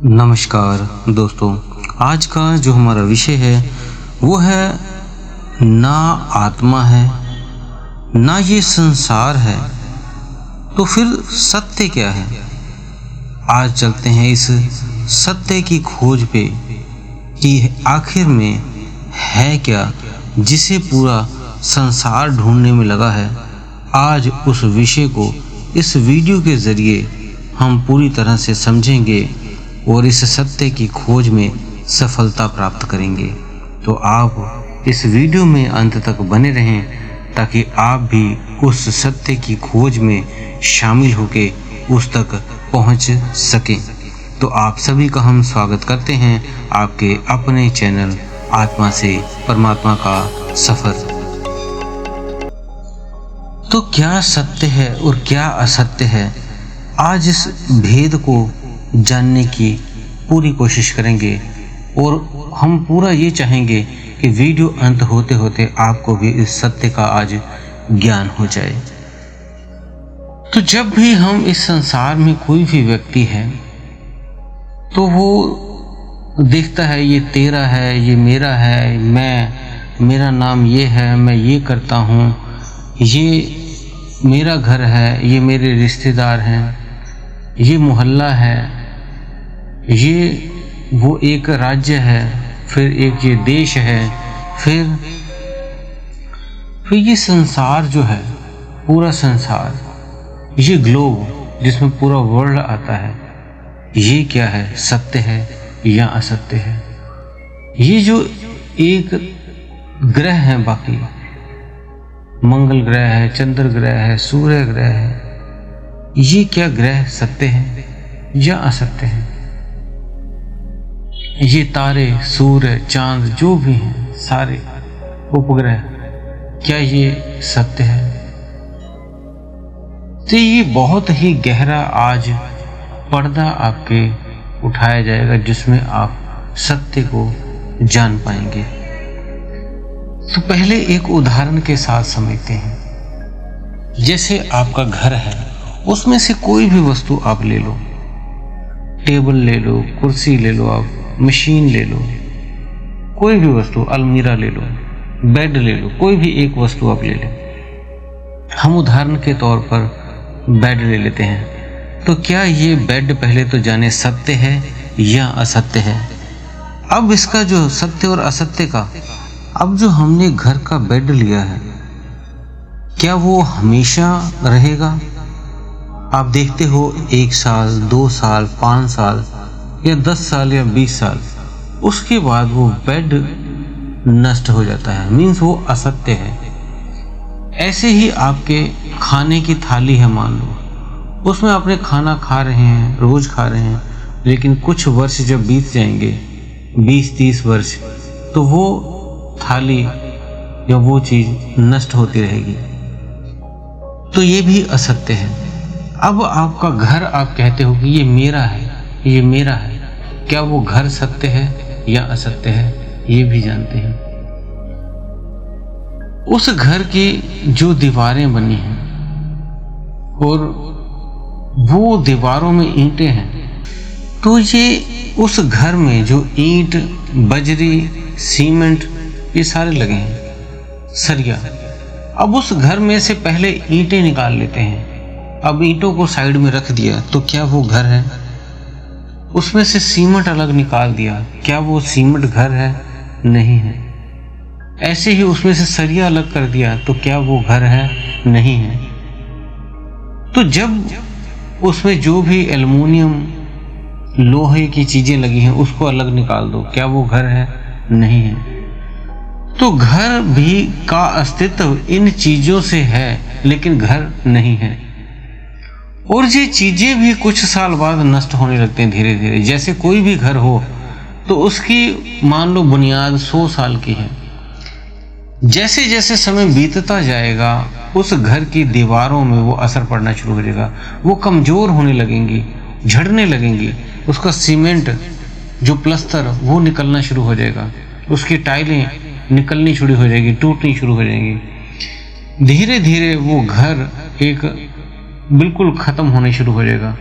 नमस्कार दोस्तों, आज का जो हमारा विषय है वो है ना आत्मा है ना ये संसार है, तो फिर सत्य क्या है। आज चलते हैं इस सत्य की खोज पे कि आखिर में है क्या जिसे पूरा संसार ढूंढने में लगा है। आज उस विषय को इस वीडियो के ज़रिए हम पूरी तरह से समझेंगे और इस सत्य की खोज में सफलता प्राप्त करेंगे। तो आप इस वीडियो में अंत तक बने रहें ताकि आप भी उस सत्य की खोज में शामिल होकर उस तक पहुंच सकें। तो आप सभी का हम स्वागत करते हैं आपके अपने चैनल आत्मा से परमात्मा का सफ़र। तो क्या सत्य है और क्या असत्य है, आज इस भेद को जानने की पूरी कोशिश करेंगे और हम पूरा ये चाहेंगे कि वीडियो अंत होते होते आपको भी इस सत्य का आज ज्ञान हो जाए। तो जब भी हम इस संसार में कोई भी व्यक्ति है तो वो देखता है ये तेरा है, ये मेरा है, मेरा नाम ये है, मैं ये करता हूँ, ये मेरा घर है, ये मेरे रिश्तेदार हैं, ये मोहल्ला है, ये वो एक राज्य है, फिर एक ये देश है, फिर ये संसार जो है, पूरा संसार, ये ग्लोब जिसमें पूरा वर्ल्ड आता है, ये क्या है, सत्य है या असत्य है। ये जो एक ग्रह है, बाकी मंगल ग्रह है, चंद्र ग्रह है, सूर्य ग्रह है, ये क्या ग्रह सत्य है या असत्य है। ये तारे, सूर्य, चांद जो भी हैं, सारे उपग्रह, क्या ये सत्य है। तो ये बहुत ही गहरा आज पर्दा आपके उठाया जाएगा जिसमें आप सत्य को जान पाएंगे। तो पहले एक उदाहरण के साथ समझते हैं। जैसे आपका घर है, उसमें से कोई भी वस्तु आप ले लो, टेबल ले लो, कुर्सी ले लो, आप मशीन ले लो, कोई भी वस्तु, अलमीरा ले लो, बेड ले लो, कोई भी एक वस्तु आप ले लें। हम उदाहरण के तौर पर बेड ले लेते हैं। तो क्या ये बेड पहले तो जाने सत्य है या असत्य है। अब इसका जो सत्य और असत्य का, अब जो हमने घर का बेड लिया है, क्या वो हमेशा रहेगा। आप देखते हो 1 साल, 2 साल, 5 साल या 10 साल या 20 साल, उसके बाद वो बेड नष्ट हो जाता है, मीन्स वो असत्य है। ऐसे ही आपके खाने की थाली है, मान लो उसमें आपने खाना खा रहे हैं, रोज खा रहे हैं, लेकिन कुछ वर्ष जब बीत जाएंगे, 20-30 वर्ष, तो वो थाली या वो चीज नष्ट होती रहेगी। तो ये भी असत्य है। अब आपका घर, आप कहते हो कि ये मेरा है, ये मेरा है, क्या वो घर सत्य है या असत्य है, ये भी जानते हैं। उस घर की जो दीवारें बनी हैं और वो दीवारों में ईंटें हैं, तो ये उस घर में जो ईंट, बजरी, सीमेंट, ये सारे लगे हैं, सरिया। अब उस घर में से पहले ईंटें निकाल लेते हैं, अब ईंटों को साइड में रख दिया, तो क्या वो घर है। उसमें से सीमेंट अलग निकाल दिया, क्या वो सीमेंट घर है, नहीं है। ऐसे ही उसमें से सरिया अलग कर दिया, तो क्या वो घर है, नहीं है। तो जब उसमें जो भी एल्युमिनियम, लोहे की चीजें लगी हैं, उसको अलग निकाल दो, क्या वो घर है, नहीं है। तो घर भी का अस्तित्व इन चीजों से है, लेकिन घर नहीं है। और ये चीजें भी कुछ साल बाद नष्ट होने लगते हैं धीरे धीरे। जैसे कोई भी घर हो तो उसकी मान लो बुनियाद 100 साल की है, जैसे जैसे समय बीतता जाएगा उस घर की दीवारों में वो असर पड़ना शुरू हो जाएगा, वो कमजोर होने लगेंगी, झड़ने लगेंगी, उसका सीमेंट जो प्लस्तर वो निकलना शुरू हो जाएगा, उसकी टाइलें निकलनी शुरू हो जाएगी, टूटनी शुरू हो जाएंगी। धीरे धीरे वो घर एक बिल्कुल ख़त्म होने शुरू हो जाएगा।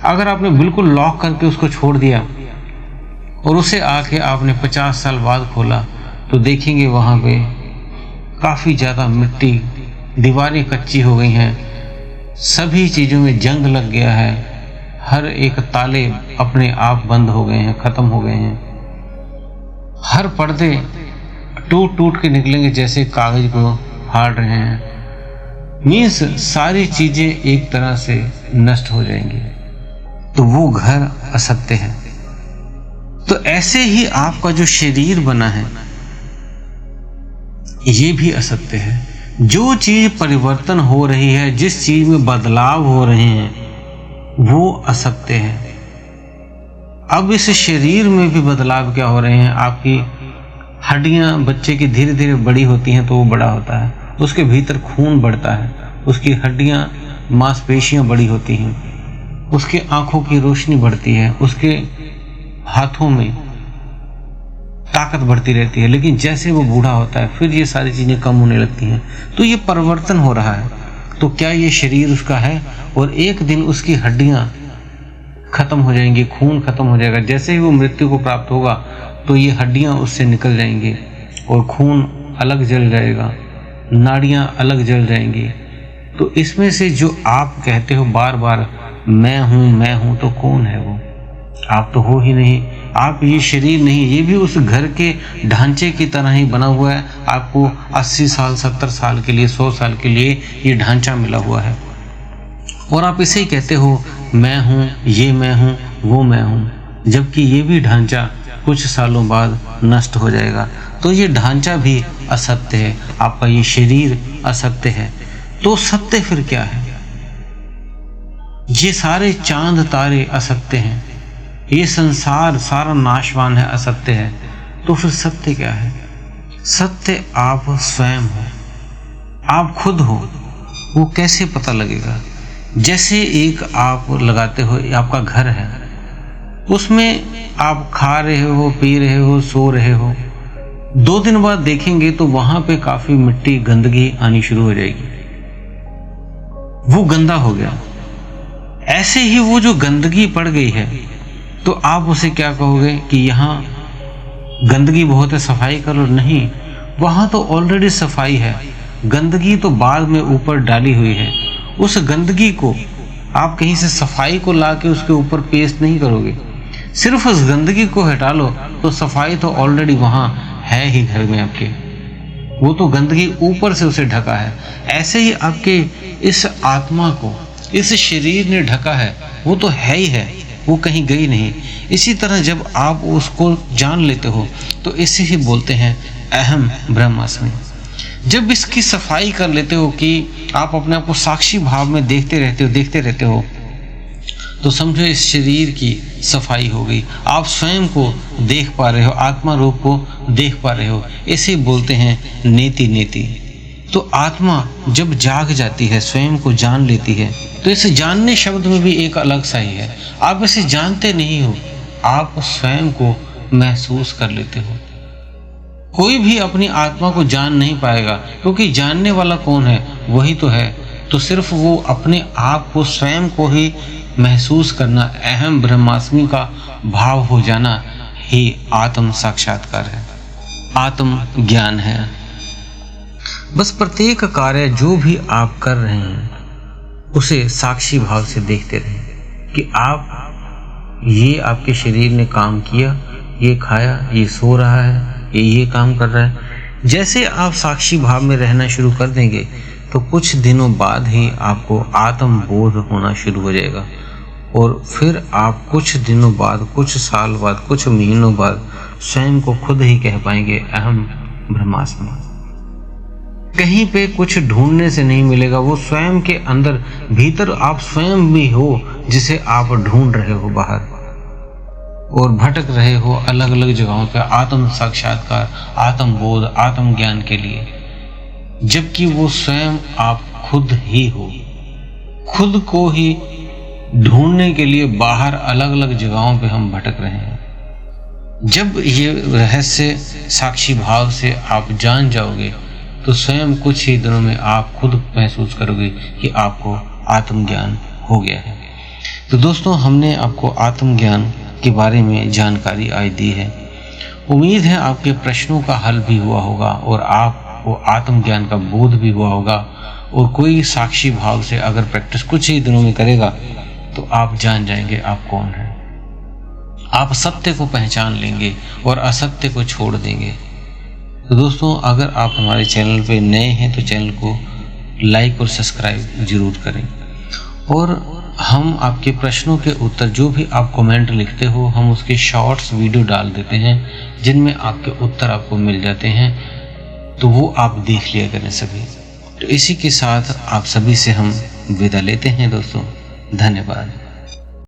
अगर आपने बिल्कुल लॉक करके उसको छोड़ दिया और उसे आके आपने 50 साल बाद खोला तो देखेंगे वहाँ पे काफ़ी ज़्यादा मिट्टी, दीवारें कच्ची हो गई हैं, सभी चीज़ों में जंग लग गया है, हर एक ताले अपने आप बंद हो गए हैं, ख़त्म हो गए हैं, हर पर्दे टूट टूट के निकलेंगे जैसे कागज को फाड़ रहे हैं। मीन्स सारी चीजें एक तरह से नष्ट हो जाएंगी। तो वो घर असत्य है। तो ऐसे ही आपका जो शरीर बना है ये भी असत्य है। जो चीज परिवर्तन हो रही है, जिस चीज में बदलाव हो रहे हैं वो असत्य है। अब इस शरीर में भी बदलाव क्या हो रहे हैं? आपकी हड्डियां बच्चे की धीरे धीरे बड़ी होती हैं तो वो बड़ा होता है, उसके भीतर खून बढ़ता है, उसकी हड्डियां मांसपेशियां बड़ी होती हैं, उसके आंखों की रोशनी बढ़ती है, उसके हाथों में ताकत बढ़ती रहती है। लेकिन जैसे वो बूढ़ा होता है फिर ये सारी चीजें कम होने लगती हैं। तो ये परिवर्तन हो रहा है। तो क्या ये शरीर उसका है? और एक दिन उसकी हड्डियां खत्म हो जाएंगी, खून खत्म हो जाएगा। जैसे ही वो मृत्यु को प्राप्त होगा तो ये हड्डियां उससे निकल जाएंगी और खून अलग जल जाएगा, नाड़ियां अलग जल जाएंगी। तो इसमें से जो आप कहते हो बार बार मैं हूं, तो कौन है वो? आप तो हो ही नहीं। आप ये शरीर नहीं, ये भी उस घर के ढांचे की तरह ही बना हुआ है। आपको 80 साल 70 साल के लिए, 100 साल के लिए ये ढांचा मिला हुआ है और आप इसे ही कहते हो मैं हूं, ये मैं हूं, वो मैं हूं, जबकि ये भी ढांचा कुछ सालों बाद नष्ट हो जाएगा। तो ये ढांचा भी असत्य है, आपका ये शरीर असत्य है। तो सत्य फिर क्या है? ये सारे चांद तारे असत्य हैं, ये संसार सारा नाशवान है, असत्य है। तो फिर सत्य क्या है? सत्य आप स्वयं हो, आप खुद हो। वो कैसे पता लगेगा? जैसे एक आप लगाते हो, आपका घर है, उसमें आप खा रहे हो, पी रहे हो, सो रहे हो। 2 दिन बाद देखेंगे तो वहां पे काफी मिट्टी, गंदगी आनी शुरू हो जाएगी, वो गंदा हो गया। ऐसे ही वो जो गंदगी पड़ गई है तो आप उसे क्या कहोगे कि यहाँ गंदगी बहुत है, सफाई करो? नहीं, वहां तो ऑलरेडी सफाई है, गंदगी तो बाद में ऊपर डाली हुई है। उस गंदगी को आप कहीं से सफाई को लाके उसके ऊपर पेस्ट नहीं करोगे। सिर्फ उस गंदगी को हटा लो तो सफाई तो ऑलरेडी वहां है ही घर में आपके। वो तो गंदगी ऊपर से उसे ढका है। ऐसे ही आपके इस आत्मा को इस शरीर ने ढका है, वो तो है ही है, वो कहीं गई नहीं। इसी तरह जब आप उसको जान लेते हो तो इसे ही बोलते हैं अहम ब्रह्मास्मि। जब इसकी सफाई कर लेते हो कि आप अपने आप को साक्षी भाव में देखते रहते हो तो समझो इस शरीर की सफाई हो गई। आप स्वयं को देख पा रहे हो, आत्मा रूप को देख पा रहे हो। इसे बोलते हैं नेति नेति। तो आत्मा जब जाग जाती है, स्वयं को जान लेती है, तो इस जानने शब्द में भी एक अलग सा ही है। आप इसे जानते नहीं हो, आप स्वयं को महसूस कर लेते हो। कोई भी अपनी आत्मा को जान नहीं पाएगा, क्योंकि जानने वाला कौन है? वही तो है। तो सिर्फ वो अपने आप को, स्वयं को ही महसूस करना, अहम ब्रह्मास्मि का भाव हो जाना ही आत्म साक्षात्कार है, आत्म ज्ञान है। बस प्रत्येक कार्य जो भी आप कर रहे हैं उसे साक्षी भाव से देखते रहें कि आप, ये आपके शरीर ने काम किया, ये खाया, ये सो रहा है, ये काम कर रहा है। जैसे आप साक्षी भाव में रहना शुरू कर देंगे तो कुछ दिनों बाद ही आपको आत्म बोध होना शुरू हो जाएगा और फिर आप कुछ दिनों बाद, कुछ साल बाद, कुछ महीनों बाद स्वयं को खुद ही कह पाएंगे अहम ब्रह्मास्मि। कहीं पे कुछ ढूंढने से नहीं मिलेगा, वो स्वयं के अंदर भीतर आप स्वयं भी हो जिसे आप ढूंढ रहे हो बाहर और भटक रहे हो अलग अलग जगहों पे आत्म साक्षात्कार, आत्म बोध, आत्म ज्ञान के लिए, जबकि वो स्वयं आप खुद ही हो। खुद को ही ढूंढने के लिए बाहर अलग अलग जगहों पे हम भटक रहे हैं। जब ये रहस्य साक्षी भाव से आप जान जाओगे तो स्वयं कुछ ही दिनों में आप खुद महसूस करोगे कि आपको आत्मज्ञान हो गया है। तो दोस्तों, हमने आपको आत्मज्ञान के बारे में जानकारी आज दी है। उम्मीद है आपके प्रश्नों का हल भी हुआ होगा और आपको आत्मज्ञान का बोध भी हुआ होगा। और कोई साक्षी भाव से अगर प्रैक्टिस कुछ ही दिनों में करेगा तो आप जान जाएंगे आप कौन हैं। आप सत्य को पहचान लेंगे और असत्य को छोड़ देंगे। तो दोस्तों, अगर आप हमारे चैनल पे नए हैं तो चैनल को लाइक और सब्सक्राइब जरूर करें। और हम आपके प्रश्नों के उत्तर, जो भी आप कमेंट लिखते हो, हम उसके शॉर्ट्स वीडियो डाल देते हैं जिनमें आपके उत्तर आपको मिल जाते हैं, तो वो आप देख लिया करें सभी। तो इसी के साथ आप सभी से हम विदा लेते हैं दोस्तों। धन्यवाद।